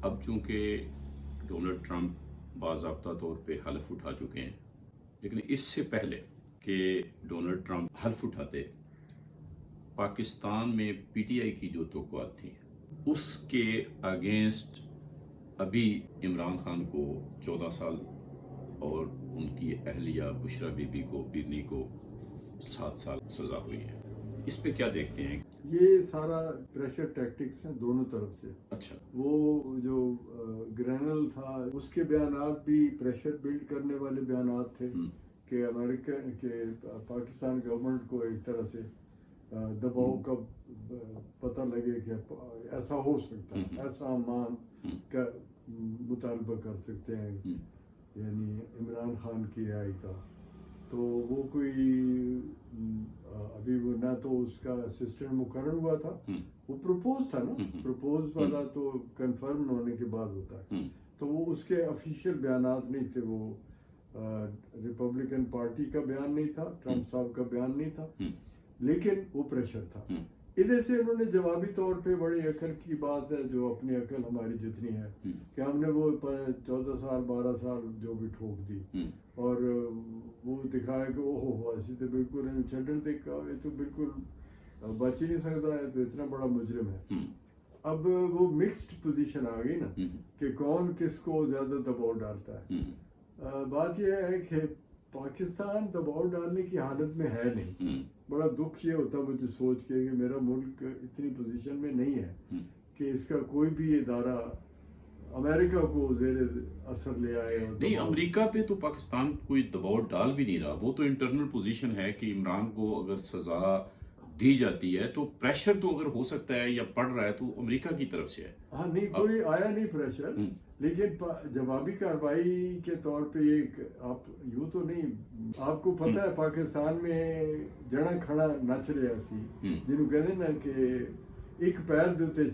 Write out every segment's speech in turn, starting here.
اب چونکہ Donald Trump باضابطہ طور پہ حلف اٹھا چکے ہیں، لیکن اس سے پہلے کہ ڈونلڈ ٹرمپ حلف اٹھاتے، پاکستان میں پی ٹی آئی کی جو توقعات تھی اس کے اگینسٹ ابھی عمران خان کو 14 سال اور ان کی اہلیہ بشرا بی بی کو بیرنی کو 7 سال سزا ہوئی ہے. اس پہ کیا دیکھتے ہیں؟ یہ سارا پریشر ٹیکٹکس ہیں دونوں طرف سے. اچھا، وہ جو گرینل تھا اس کے بیانات بھی پریشر بلڈ کرنے والے بیانات تھے کہ امریکہ کے پاکستان گورنمنٹ کو ایک طرح سے دباؤ کا پتہ لگے کہ ایسا ہو سکتا ہے، ایسا امان کا مطالبہ کر سکتے ہیں یعنی عمران خان کی رہائی کا. تو وہ کوئی ابھی وہ نہ تو اس کا اسسٹنٹ مقرر ہوا تھا، وہ پروپوز تھا نا، پروپوز والا تو کنفرم ہونے کے بعد ہوتا ہے. تو وہ اس کے افیشیل بیانات نہیں تھے، وہ ریپبلکن پارٹی کا بیان نہیں تھا، ٹرمپ صاحب کا بیان نہیں تھا، لیکن وہ پریشر تھا. ادھر سے انہوں نے جوابی طور پہ بڑی عقل کی بات ہے، جو اپنی عقل ہماری جتنی ہے کہ ہم نے وہ 14 سال 12 سال جو بھی ٹھوک دی اور وہ دکھایا کہ اوہ ایسی تو بالکل چڈر دیکھا، یہ تو بالکل بچ ہی نہیں سکتا ہے، تو اتنا بڑا مجرم ہے. اب وہ مکسڈ پوزیشن آ گئی نا کہ کون کس کو زیادہ دباؤ ڈالتا ہے. بات یہ ہے کہ پاکستان دباؤ ڈالنے کی حالت میں ہے نہیں. بڑا دکھ یہ ہوتا مجھے سوچ کے کہ میرا ملک اتنی پوزیشن میں نہیں ہے کہ اس کا کوئی بھی ادارہ امریکہ کو زیر اثر لے آئے. نہیں، امریکہ پہ تو پاکستان کوئی دباؤ ڈال بھی نہیں رہا. وہ تو انٹرنل پوزیشن ہے کہ عمران کو اگر سزا دی جاتی ہے تو پریشر تو اگر ہو سکتا ہے یا پڑ رہا ہے تو امریکہ کی طرف سے ہے. ہاں نہیں، کوئی آیا نہیں پریشر، لیکن جوابی کارروائی کے طور پہ ایک آپ یوں تو نہیں، آپ کو پتہ ہے پاکستان میں جڑا کھڑا نچ رہا سی جنہوں کہتے ہیں نا کہ ایک پیر دیتے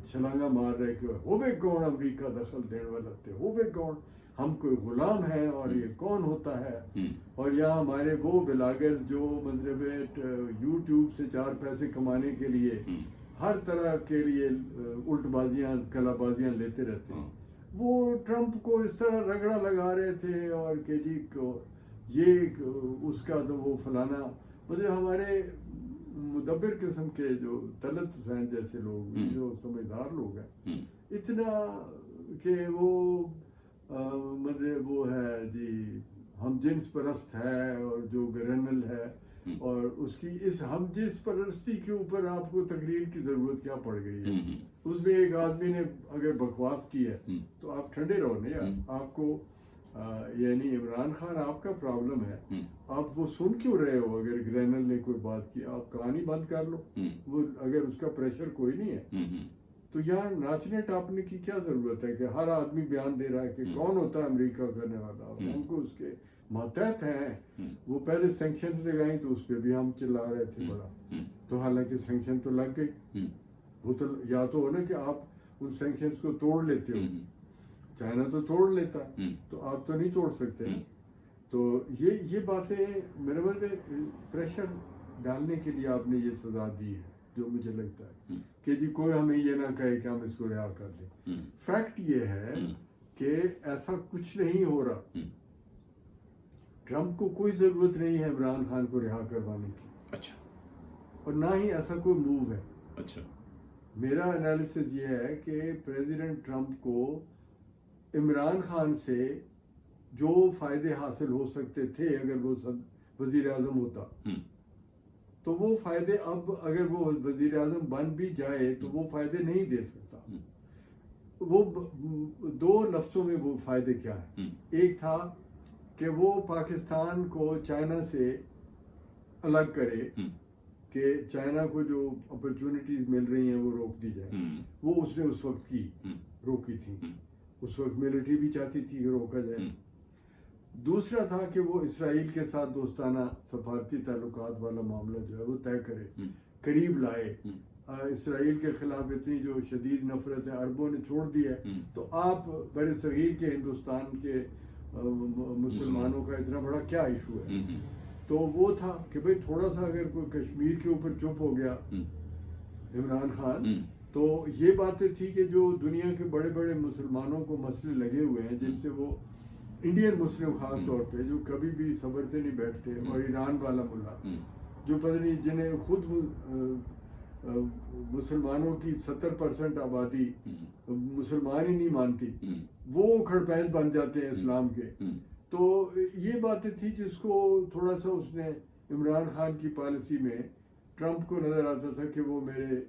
چھلانگا مار رہے کہ ہووے کون امریکہ دخل دینے والا تے، ہووے کون، ہم کوئی غلام ہیں اور یہ کون ہوتا ہے. اور یہاں ہمارے وہ بلاگر جو مطلب یوٹیوب سے 4 پیسے کمانے کے لیے ہر طرح کے لیے الٹ بازیاں کلا بازیاں لیتے رہتے ہیں، وہ ٹرمپ کو اس طرح رگڑا لگا رہے تھے اور کہ جی یہ اس کا تو وہ فلانا، مطلب ہمارے مدبر قسم کے جو طلعت حسین جیسے لوگ جو سمجھدار لوگ ہیں اتنا کہ وہ مطلب وہ ہے جی ہم جنس پرست ہے اور جو گرنل ہے، اور اس کی اس ہم جنس پرستی کے اوپر آپ کو تقریر کی ضرورت کیا پڑ گئی ہے. اس میں ایک آدمی نے اگر بکواس کی ہے تو آپ ٹھنڈے رہو نا یار. آپ کو یعنی عمران خان آپ کا پرابلم ہے، آپ وہ سن کیوں رہے ہو؟ اگر گرینل نے کوئی بات کی آپ کہانی بند کر لو. وہ اگر اس کا پریشر کوئی نہیں ہے تو یہاں ناچنے ٹاپنے کی کیا ضرورت ہے کہ ہر آدمی بیان دے رہا ہے کہ کون ہوتا ہے امریکہ کرنے والا، ہم کو اس کے ماتحت ہیں. وہ پہلے سینکشن لگائیں تو اس پہ بھی ہم چلا رہے تھے بڑا، تو حالانکہ سینکشن تو لگ گئی. وہ تو یا تو ہو نا کہ آپ ان سینکشنز کو توڑ لیتے ہو، چائنا تو توڑ لیتا تو آپ تو نہیں توڑ سکتے. تو یہ باتیں میرے مطلب پریشر ڈالنے کے لیے آپ نے یہ سزا دی ہے، جو مجھے لگتا ہے کہ جی کوئی ہمیں یہ نہ کہے کہ ہم اس کو رہا کر دیں. فیکٹ یہ ہے کہ ایسا کچھ نہیں ہو رہا. ٹرمپ کو کوئی ضرورت نہیں ہے عمران خان کو رہا کروانے کی. اچھا. اور نہ ہی ایسا کوئی موو ہے. اچھا. میرا انالیسس یہ ہے کہ پریزیڈنٹ ٹرمپ کو عمران خان سے جو فائدے حاصل ہو سکتے تھے اگر وہ وزیر اعظم ہوتا، تو وہ فائدے اب اگر وہ وزیر اعظم بن بھی جائے تو وہ فائدے نہیں دے سکتا. وہ 2 لفظوں میں وہ فائدے کیا ہیں. ایک تھا کہ وہ پاکستان کو چائنا سے الگ کرے، کہ چائنا کو جو اپرچونٹیز مل رہی ہیں وہ روک دی جائے. وہ اس نے اس وقت کی روکی تھی. اس وقت ملٹری بھی چاہتی تھی کہ روکا جائے. دوسرا تھا کہ وہ اسرائیل کے ساتھ دوستانہ سفارتی تعلقات والا معاملہ جو ہے وہ طے کرے، قریب لائے. اسرائیل کے خلاف اتنی جو شدید نفرت ہے عربوں نے چھوڑ دی ہے، تو آپ بر صغیر کے ہندوستان کے مسلمانوں کا اتنا بڑا کیا ایشو ہے. تو وہ تھا کہ بھئی تھوڑا سا اگر کوئی کشمیر کے اوپر چپ ہو گیا عمران خان تو یہ باتیں تھی کہ جو دنیا کے بڑے بڑے مسلمانوں کو مسئلے لگے ہوئے ہیں جن سے وہ انڈین مسلم خاص طور پہ جو کبھی بھی صبر سے نہیں بیٹھتے، اور ایران والا ملا جو پتہ نہیں جنہیں خود مسلمانوں کی 70% آبادی مسلمان ہی نہیں مانتی، وہ کھڑپین بن جاتے ہیں اسلام کے. تو یہ باتیں تھی جس کو تھوڑا سا اس نے عمران خان کی پالیسی میں ٹرمپ کو نظر آتا تھا کہ وہ میرے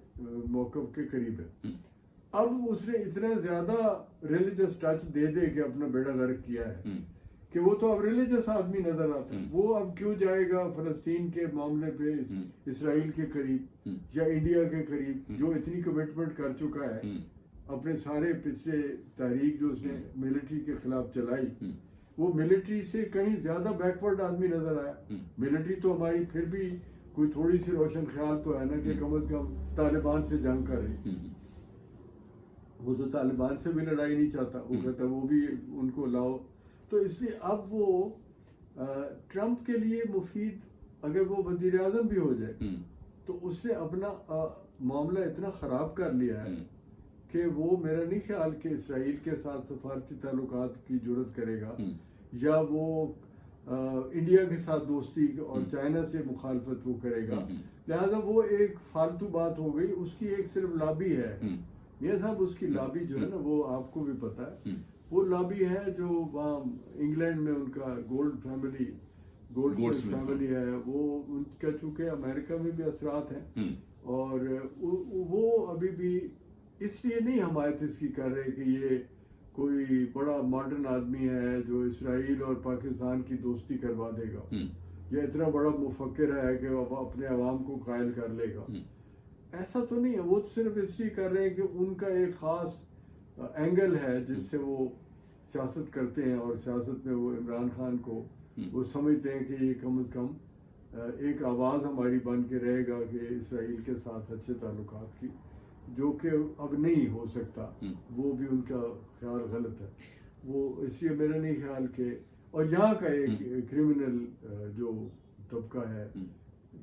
موقف کے قریب ہے. اب اس نے اتنا زیادہ ریلیجس ٹچ دے دے کے اپنا بیڑا غرق کیا ہے کہ وہ تو اب ریلیجس آدمی نظر آتا ہے. وہ اب کیوں جائے گا فلسطین کے معاملے پہ اسرائیل کے قریب یا انڈیا کے قریب، جو اتنی کمٹمنٹ کر چکا ہے اپنے سارے پچھلے تحریک جو اس نے ملٹری کے خلاف چلائی، وہ ملٹری سے کہیں زیادہ بیکورڈ آدمی نظر آیا. ملٹری تو ہماری پھر بھی کوئی تھوڑی سی روشن خیال تو ہے نا کہ کم از کم طالبان سے جنگ کر رہی. وہ تو طالبان سے بھی لڑائی نہیں چاہتا، وہ کہتا ہے وہ بھی ان کو لاؤ. تو اس لیے اب وہ ٹرمپ کے لیے مفید، اگر وہ وزیر اعظم بھی ہو جائے تو اس نے اپنا معاملہ اتنا خراب کر لیا ہے کہ وہ میرا نہیں خیال کہ اسرائیل کے ساتھ سفارتی تعلقات کی جرت کرے گا، یا وہ انڈیا کے ساتھ دوستی اور چائنا سے مخالفت وہ کرے گا. لہذا وہ ایک فالتو بات ہو گئی. اس کی ایک صرف لابی ہے میاں صاحب، اس کی لابی جو ہے نا وہ آپ کو بھی پتہ ہے، وہ لابی ہے جو وہاں انگلینڈ میں ان کا گولڈ فیملی ہے، وہ ان کا چونکہ امریکہ میں بھی اثرات ہیں، اور وہ ابھی بھی اس لیے نہیں حمایت اس کی کر رہے کہ یہ کوئی بڑا ماڈرن آدمی ہے جو اسرائیل اور پاکستان کی دوستی کروا دے گا، یا اتنا بڑا مفکر ہے کہ وہ اپنے عوام کو قائل کر لے گا. ایسا تو نہیں ہے. وہ صرف اس لیے کر رہے ہیں کہ ان کا ایک خاص اینگل ہے جس سے وہ سیاست کرتے ہیں، اور سیاست میں وہ عمران خان کو وہ سمجھتے ہیں کہ یہ کم از کم ایک آواز ہماری بن کے رہے گا کہ اسرائیل کے ساتھ اچھے تعلقات کی، جو کہ اب نہیں ہو سکتا. وہ بھی ان کا خیال غلط ہے. وہ اس لیے میرا نہیں خیال کہ، اور یہاں کا ایک کرمنل جو طبقہ ہے،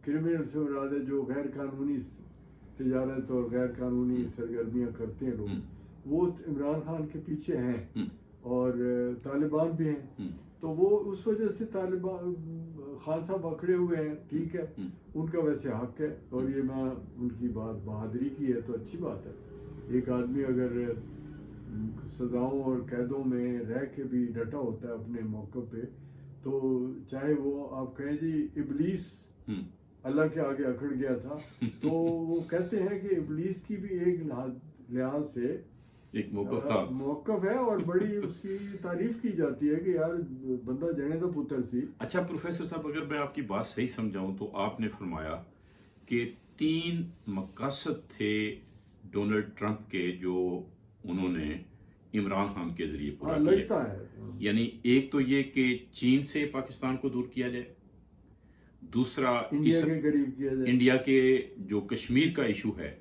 کرمنل سے مراد ہے جو غیر قانونی تجارت اور غیر قانونی سرگرمیاں کرتے ہیں لوگ، وہ عمران خان کے پیچھے ہیں، اور طالبان بھی ہیں. تو وہ اس وجہ سے طالبان خان صاحب اکڑے ہوئے ہیں. ٹھیک ہے، ان کا ویسے حق ہے، اور یہ میں ان کی بات بہادری کی ہے تو اچھی بات ہے. ایک آدمی اگر سزاؤں اور قیدوں میں رہ کے بھی ڈٹا ہوتا ہے اپنے موقع پہ، تو چاہے وہ آپ کہیں جی ابلیس اللہ کے آگے اکڑ گیا تھا، تو وہ کہتے ہیں کہ ابلیس کی بھی ایک لحاظ سے ایک موقف تھا، موقف ہے، اور بڑی اس کی تعریف کی جاتی ہے کہ یار بندہ جنے دا پتر سی. اچھا پروفیسر صاحب، اگر میں آپ کی بات صحیح سمجھاؤں تو آپ نے فرمایا کہ 3 مقاصد تھے ڈونلڈ ٹرمپ کے جو انہوں نے عمران خان کے ذریعے پورا کیے. لگتا ہے یعنی ایک تو یہ کہ چین سے پاکستان کو دور کیا جائے، دوسرا انڈیا کے قریب کیا جائے، انڈیا کے جو کشمیر کا ایشو ہے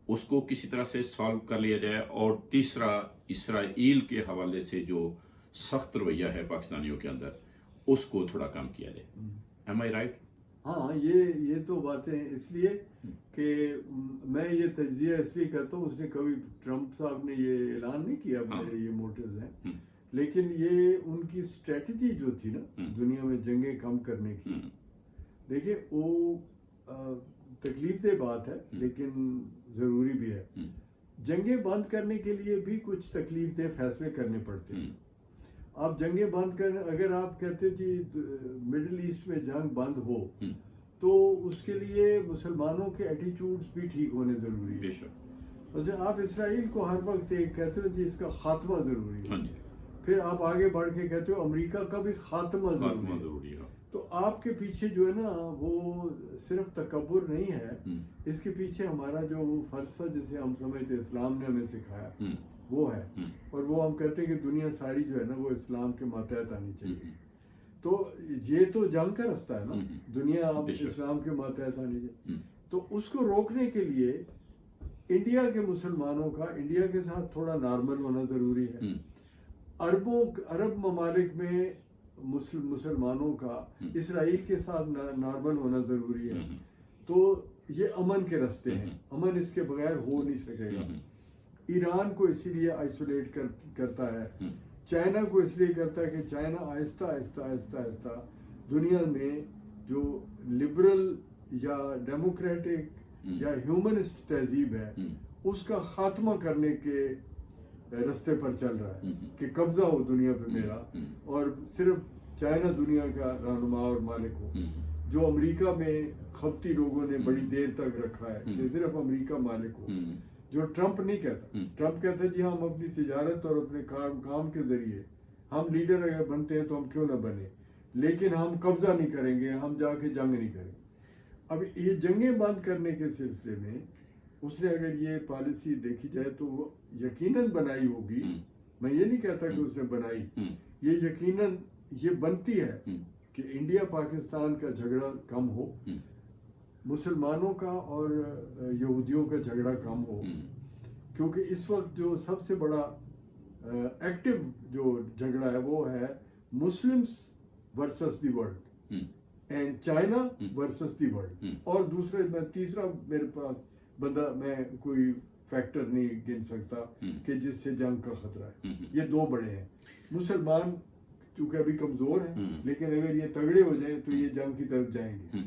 اس کو کسی طرح سے سالو کر لیا جائے، اور تیسرا اسرائیل کے حوالے سے جو سخت رویہ ہے پاکستانیوں کے اندر اس کو تھوڑا کم کیا جائے. ایم آئی رائٹ؟ ہاں، یہ تو باتیں اس لیے کہ میں یہ تجزیہ اس لیے کرتا ہوں، اس نے کبھی ٹرمپ صاحب نے یہ اعلان نہیں کیا میرے یہ موٹیوز ہیں، لیکن یہ ان کی اسٹریٹجی جو تھی نا دنیا میں جنگیں کم کرنے کی. دیکھیں وہ تکلیف دہ بات ہے لیکن ضروری بھی ہے. جنگیں بند کرنے کے لیے بھی کچھ تکلیف دہ فیصلے کرنے پڑتے ہیں. آپ جنگیں بند کر، اگر آپ کہتے جی مڈل ایسٹ میں جنگ بند ہو تو اس کے لیے مسلمانوں کے ایٹیچیوڈز بھی ٹھیک ہونے ضروری ہے. ویسے آپ اسرائیل کو ہر وقت ایک کہتے ہو جی اس کا خاتمہ ضروری ہے، پھر آپ آگے بڑھ کے کہتے ہو امریکہ کا بھی خاتمہ ضروری ہے. تو آپ کے پیچھے جو ہے نا وہ صرف تکبر نہیں ہے، اس کے پیچھے ہمارا جو فلسفہ جسے ہم سمجھتے اسلام نے ہمیں سکھایا وہ ہے، اور وہ ہم کہتے ہیں کہ دنیا ساری جو ہے نا وہ اسلام کے ماتحت آنی چاہیے. تو یہ تو جنگ کا رستہ ہے نا، دنیا اب اسلام کے ماتحت آنی چاہیے. تو اس کو روکنے کے لیے انڈیا کے مسلمانوں کا انڈیا کے ساتھ تھوڑا نارمل ہونا ضروری ہے. عرب ممالک میں مسلمانوں کا اسرائیل کے ساتھ نارمل ہونا ضروری ہے. تو یہ امن کے راستے ہیں، امن اس کے بغیر ہو نہیں سکے گا۔ ایران کو اسی لیے آئسولیٹ کرتا ہے، چائنا کو اس لیے کرتا ہے کہ چائنا آہستہ آہستہ آہستہ آہستہ دنیا میں جو لبرل یا ڈیموکریٹک یا ہیومنسٹ تہذیب ہے اس کا خاتمہ کرنے کے رستے پر چل رہا ہے کہ قبضہ ہو دنیا پہ میرا، اور صرف چائنا دنیا کا رہنما اور مالک ہو، جو امریکہ میں خبتی لوگوں نے بڑی دیر تک رکھا ہے کہ صرف امریکہ مالک ہو، جو ٹرمپ نہیں کہتا۔ ٹرمپ کہتا ہے جی ہم اپنی تجارت اور اپنے کام کے ذریعے ہم لیڈر اگر بنتے ہیں تو ہم کیوں نہ بنے، لیکن ہم قبضہ نہیں کریں گے، ہم جا کے جنگ نہیں کریں گے۔ اب یہ جنگیں بند کرنے کے سلسلے میں اس نے اگر یہ پالیسی دیکھی جائے تو وہ یقیناً بنائی ہوگی، میں یہ نہیں کہتا کہ اس نے بنائی، یہ یقیناً یہ بنتی ہے کہ انڈیا پاکستان کا جھگڑا کم ہو، مسلمانوں کا اور یہودیوں کا جھگڑا کم ہو، کیونکہ اس وقت جو سب سے بڑا ایکٹیو جو جھگڑا ہے وہ ہے Muslims versus the world and China versus the world, اور دوسرے میں تیسرا میرے پاس بندہ میں کوئی فیکٹر نہیں گن سکتا کہ جس سے جنگ کا خطرہ ہے۔ یہ دو بڑے ہیں، مسلمان چونکہ ابھی کمزور ہیں لیکن اگر یہ تگڑے ہو جائیں تو یہ جنگ کی طرف جائیں گے۔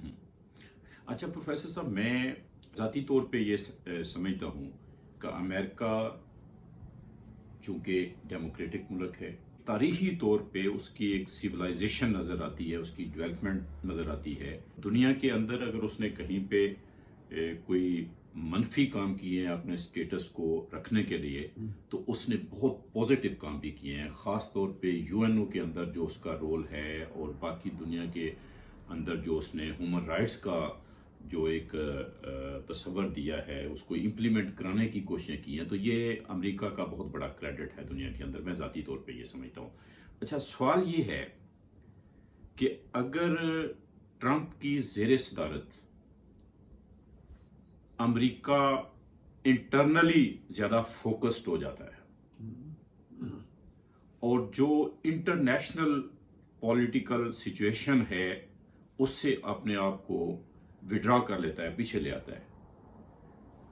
اچھا پروفیسر صاحب، میں ذاتی طور پہ یہ سمجھتا ہوں کہ امریکہ چونکہ ڈیموکریٹک ملک ہے، تاریخی طور پہ اس کی ایک سیولائزیشن نظر آتی ہے، اس کی ڈیولپمنٹ نظر آتی ہے۔ دنیا کے اندر اگر اس نے کہیں پہ کوئی منفی کام کیے ہیں اپنے سٹیٹس کو رکھنے کے لیے تو اس نے بہت پازیٹیو کام بھی کیے ہیں، خاص طور پہ یو این او کے اندر جو اس کا رول ہے اور باقی دنیا کے اندر جو اس نے ہیومن رائٹس کا جو ایک تصور دیا ہے اس کو امپلیمنٹ کرانے کی کوششیں کی ہیں، تو یہ امریکہ کا بہت بڑا کریڈٹ ہے دنیا کے اندر، میں ذاتی طور پہ یہ سمجھتا ہوں۔ اچھا سوال یہ ہے کہ اگر ٹرمپ کی زیر صدارت امریکہ انٹرنلی زیادہ فوکسڈ ہو جاتا ہے اور جو انٹرنیشنل پولیٹیکل سچویشن ہے اس سے اپنے آپ کو وڈرا کر لیتا ہے، پیچھے لے آتا ہے،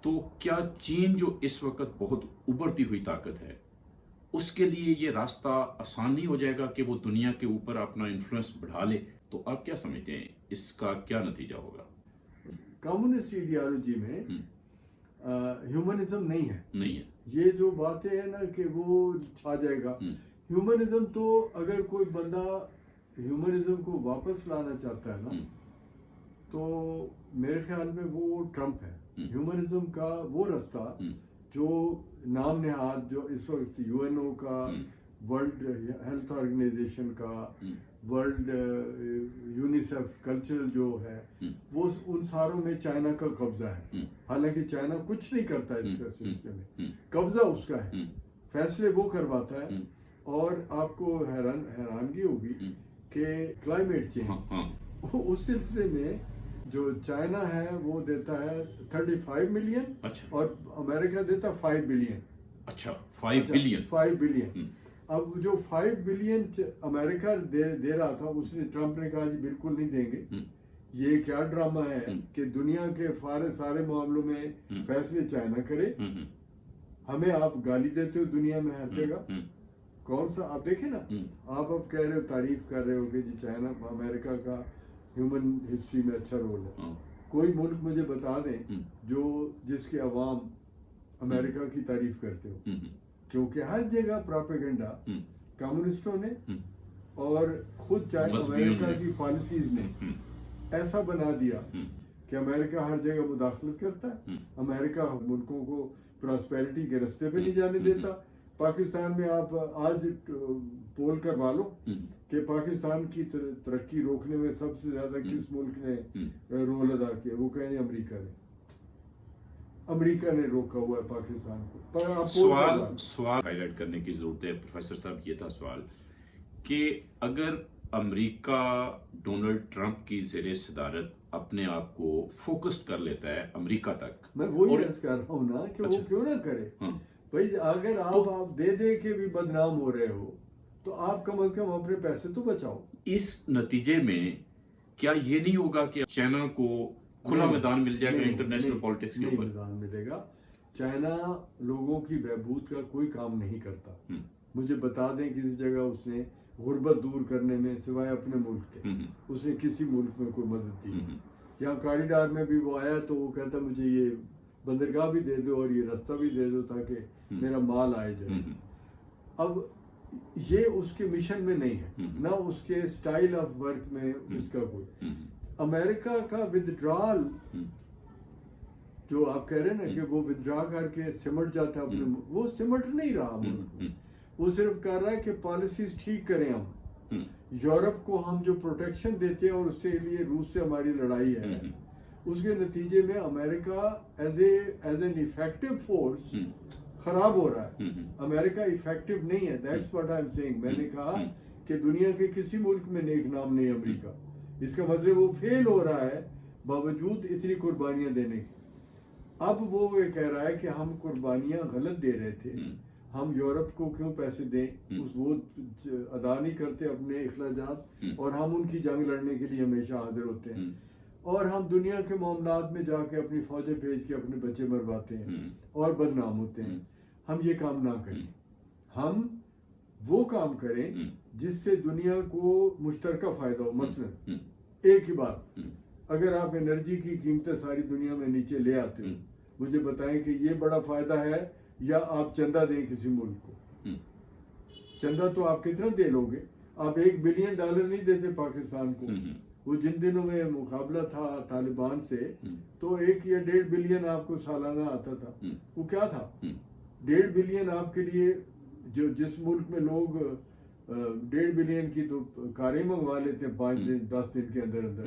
تو کیا چین جو اس وقت بہت ابھرتی ہوئی طاقت ہے اس کے لیے یہ راستہ آسان نہیں ہو جائے گا کہ وہ دنیا کے اوپر اپنا انفلوئنس بڑھا لے؟ تو آپ کیا سمجھتے ہیں اس کا کیا نتیجہ ہوگا؟ کمیونسٹ ایڈیالوجی میں ہیومنزم نہیں ہے، یہ جو باتیں ہیں نا کہ وہ چھا جائے گا ہیومنزم، تو اگر کوئی بندہ ہیومنزم کو واپس لانا چاہتا ہے نا تو میرے خیال میں وہ ٹرمپ ہے۔ ہیومنزم کا وہ راستہ جو نام نہاد جو اس وقت یو این او کا، ورلڈ ہیلتھ آرگنائزیشن کا، ورلڈ یونیسیف کلچرل جو ہے، وہ ان ساروں میں چائنا کا قبضہ ہے، حالانکہ چائنا کچھ نہیں کرتا اس کا سلسلے میں، قبضہ اس کا ہے، فیصلے وہ کرواتا ہے۔ اور آپ کو حیرانگی ہوگی کہ کلائمیٹ چینج اس سلسلے میں جو چائنا ہے وہ دیتا ہے 35 ملین اور امریکہ دیتا 5 بلین۔ اچھا 5 بلین۔ اب جو 5 بلین امریکہ دے رہا تھا، اس نے ٹرمپ نے کہا جی بالکل نہیں دیں گے، یہ کیا ڈرامہ ہے کہ دنیا کے سارے معاملوں میں فیصلے چائنا کرے، ہمیں آپ گالی دیتے ہو دنیا میں ہر جگہ۔ کون سا آپ دیکھیں نا، آپ اب کہہ رہے ہو، تعریف کر رہے ہو کہ جی چائنا امریکہ کا ہیومن ہسٹری میں اچھا رول ہے، کوئی ملک مجھے بتا دیں جس کے عوام امریکہ کی تعریف کرتے ہو، کیونکہ ہر جگہ پراپیگنڈا کمیونسٹوں نے اور خود امریکہ کی پالیسیز نے ایسا بنا دیا کہ امریکہ ہر جگہ مداخلت کرتا ہے، امریکہ ملکوں کو پراسپیرٹی کے رستے پہ نہیں جانے دیتا۔ پاکستان میں آپ آج پول کروا لو کہ پاکستان کی ترقی روکنے میں سب سے زیادہ کس ملک نے رول ادا کیا، وہ کہیں گے امریکہ نے روکا ہوا ہے پاکستان کو۔ سوال ہائی لائٹ کرنے کی ضرورت ہے پروفیسر صاحب، یہ تھا سوال کہ اگر امریکہ ڈونلڈ ٹرمپ کی زیر صدارت اپنے آپ کو فوکسڈ کر لیتا ہے امریکہ تک، میں وہی عرض کر رہا ہوں نا کہ وہ کیوں نہ کرے بھائی، اگر آپ دے کے بھی بدنام ہو رہے ہو تو آپ کم از کم اپنے پیسے تو بچاؤ۔ اس نتیجے میں کیا یہ نہیں ہوگا کہ چائنا کو کھلا میدان مل جائے گا نہیں، انٹرنیشنل نہیں، پالیٹکس کے نہیں اوپر؟ میدان ملے گا. چائنا لوگوں کی بہبود کا کوئی کام نہیں کرتا. مجھے بتا دیں کسی جگہ اس نے غربت دور کرنے میں سوائے اپنے ملک کے اس نے کسی ملک میں کوئی مدد دی؟ یہاں کاریڈار میں بھی وہ آیا تو وہ کہتا مجھے یہ بندرگاہ بھی دے دو اور یہ راستہ بھی دے دو تاکہ میرا مال آئے جائے. اب یہ اس کے مشن میں نہیں ہے، نہ اس کے سٹائل آف ورک میں اس کا کوئی. امریکہ کا ودڈرال جو آپ کہہ رہے ہیں نا کہ وہ ودڈرا کر کے سمٹ جاتا ہے اپنے وہ سمٹ نہیں رہا ملک میں. وہ صرف کر رہا ہے کہ پالیسیز ٹھیک کریں. ہم یورپ کو ہم جو پروٹیکشن دیتے ہیں اور اس کے لیے روس سے ہماری لڑائی ہے، اس کے نتیجے میں امریکہ ایز این افیکٹو فورس خراب ہو رہا ہے. امریکہ افیکٹو نہیں ہے. That's what I am seeing. میں نے کہا کہ دنیا کے کسی ملک میں نیک نام نہیں امریکہ. اس کا مطلب وہ فیل ہو رہا ہے باوجود اتنی قربانیاں دینے کی. اب وہ یہ کہہ رہا ہے کہ ہم قربانیاں غلط دے رہے تھے، ہم یورپ کو کیوں پیسے دیں، وہ ادا نہیں کرتے اپنے اخراجات، اور ہم ان کی جنگ لڑنے کے لیے ہمیشہ حاضر ہوتے ہیں، اور ہم دنیا کے معاملات میں جا کے اپنی فوجیں بھیج کے اپنے بچے مرواتے ہیں اور بدنام ہوتے ہیں. ہم یہ کام نہ کریں. ہم وہ کام کریں جس سے دنیا کو مشترکہ فائدہ ہو. مثلا ایک ہی بات، اگر آپ انرجی کی قیمتیں ساری دنیا میں نیچے لے آتے ہیں، مجھے بتائیں کہ یہ بڑا فائدہ ہے یا آپ چندہ دیں کسی ملک کو. چندہ تو آپ کتنا دے لو گے؟ آپ $1 بلین نہیں دیتے پاکستان کو. وہ جن دنوں میں مقابلہ تھا طالبان سے تو 1 یا 1.5 بلین آپ کو سالانہ آتا تھا. وہ کیا تھا؟ 1.5 بلین آپ کے لیے، جو جس ملک میں لوگ 1.5 بلین کی تو کاریں منگوا لیتے ہیں 5 دن 10 دن کے اندر اندر،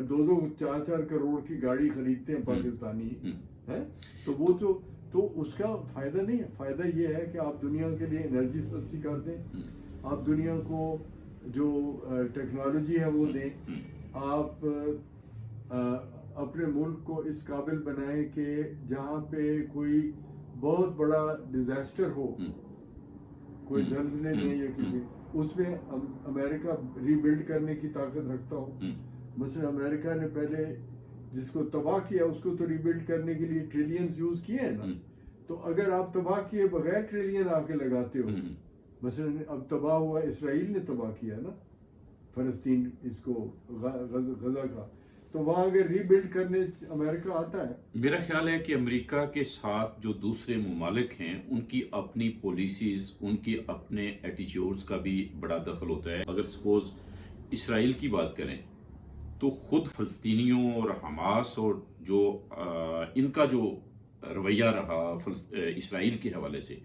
2 4 کروڑ کی گاڑی خریدتے ہیں پاکستانی ہیں، تو وہ تو اس کا فائدہ نہیں ہے. فائدہ یہ ہے کہ آپ دنیا کے لیے انرجی سستی کر دیں، آپ دنیا کو جو ٹیکنالوجی ہے وہ دیں، آپ اپنے ملک کو اس قابل بنائیں کہ جہاں پہ کوئی بہت بڑا ڈیزاسٹر ہو، کوئی زلزلے میں یا کسی، اس میں امریکہ ری بلڈ کرنے کی طاقت رکھتا ہو. مثلا امریکہ نے پہلے جس کو تباہ کیا اس کو تو ری بلڈ کرنے کے لیے ٹریلینز یوز کیے ہیں نا. تو اگر آپ تباہ کیے بغیر ٹریلین آ کے لگاتے ہو، مثلا اب تباہ ہوا، اسرائیل نے تباہ کیا نا فلسطین، اس کو غزہ کا، تو وہاں اگر ری بلڈ کرنے امریکہ آتا ہے. میرا خیال ہے کہ امریکہ کے ساتھ جو دوسرے ممالک ہیں ان کی اپنی پالیسیز، ان کی اپنے ایٹیچیوڈز کا بھی بڑا دخل ہوتا ہے. اگر سپوز اسرائیل کی بات کریں تو خود فلسطینیوں اور حماس اور جو ان کا جو رویہ رہا اسرائیل کے حوالے سے،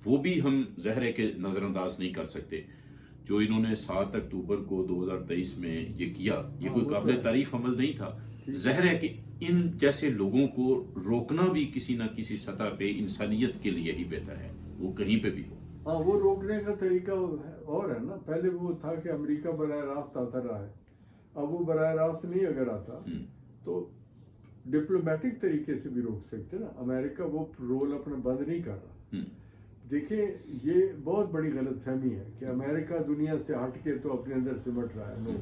وہ بھی ہم ظاہر ہے کہ نظر انداز نہیں کر سکتے. جو انہوں نے 7 اکتوبر کو 2023 میں یہ کیا، یہ کوئی قابل تعریف عمل نہیں تھا. ظاہر ہے کہ ان جیسے لوگوں کو روکنا بھی کسی نہ کسی سطح پہ انسانیت کے لیے ہی بہتر ہے، وہ کہیں پہ بھی ہو. ہاں، وہ روکنے کا طریقہ اور ہے نا. پہلے وہ تھا کہ امریکہ براہ راست آتا رہا ہے، اب وہ براہ راست نہیں اگر آتا تو ڈپلومیٹک طریقے سے بھی روک سکتے نا. امریکہ وہ رول اپنا بند نہیں کر رہا. دیکھیں یہ بہت بڑی غلط فہمی ہے کہ امریکہ دنیا سے ہٹ کے تو اپنے اندر سمٹ رہا ہے.